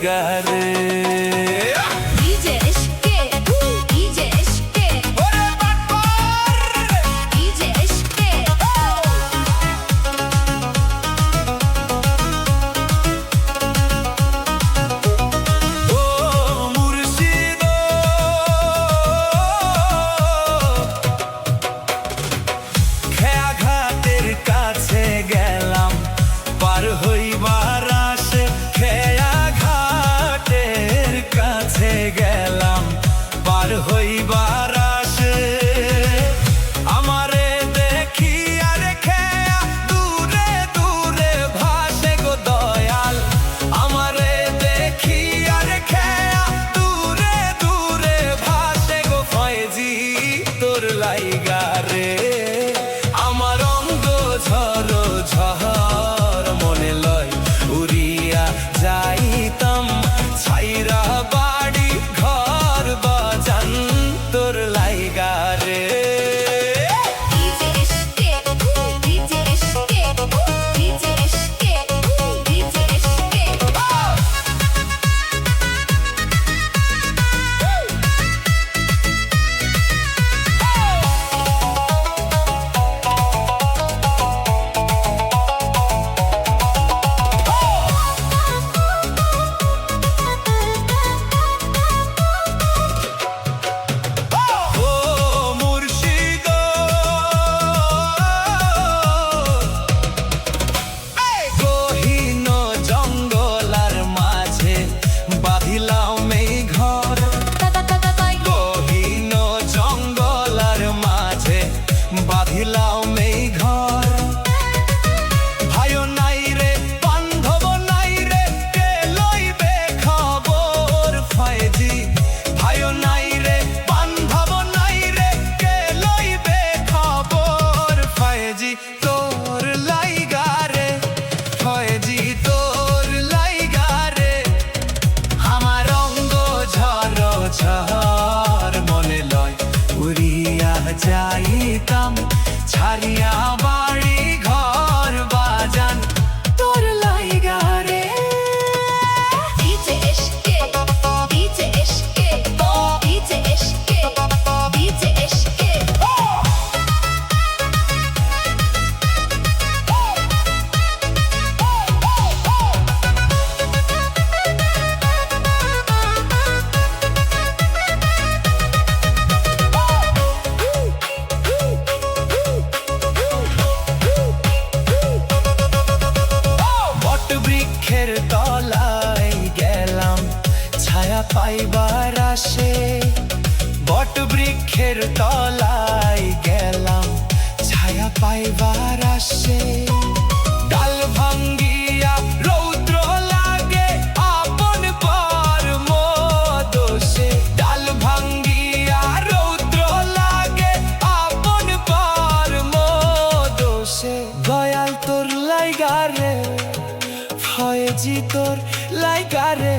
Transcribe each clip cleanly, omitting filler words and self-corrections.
লাইগারে হইবার আসে খেয়া ঘাটের কাছে গেলাম পার হইবার আসে আমারে দেখি আর খেয়া দূরে দূরে ভাসে গো দয়াল আমারে দেখি আর খেয়া দূরে দূরে ভাসে গো ফয়েজি তোর লাইগারে আমার অঙ্গ ঝরো ঝড় মনে লয় উড়িয়া যাইতাম ছাইরা বাড়ি ঘর বাজান তোর লাইগারে বাঁধিলাও মেই ঘর ভাইও নাই রে বান্ধব নাই রে কে লইবে খবর ফয়েজি ভাইও নাই রে বান্ধব নাই রে কে লইবে খবর ফয়েজি তোর লাইগারে ফয়েজি তোর লাইগারে আমার অঙ্গ ঝড় ঝড় মনে লয় উড়িয়া যাইতাম ছাড়িয়া বাড়ি ঘর বাজান তোর লাইগারে বৃক্ষের তলায় গেলাম ছায়া পাইবার আসে বট বৃক্ষের তলায় গেলাম ছায়া পাইবার আসে ডাল ভাঙ্গিয়া রৌদ্র লাগে আপন পর মোদোষে ডাল ভাঙ্গিয়া রৌদ্র লাগে আপন পর মোদোষে দয়াল তোর লাইগারে ফয়েজি তোর লাইগারে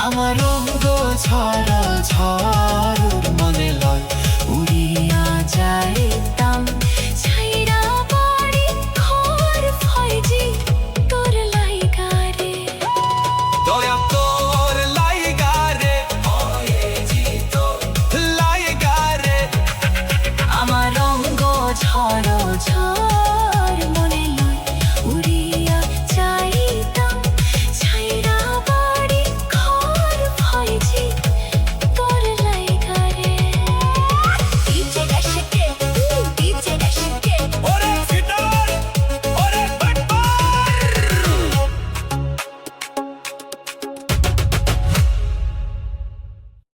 আমার অঙ্গ ঝড় ঝড় মনে লয় উড়িয়া যায়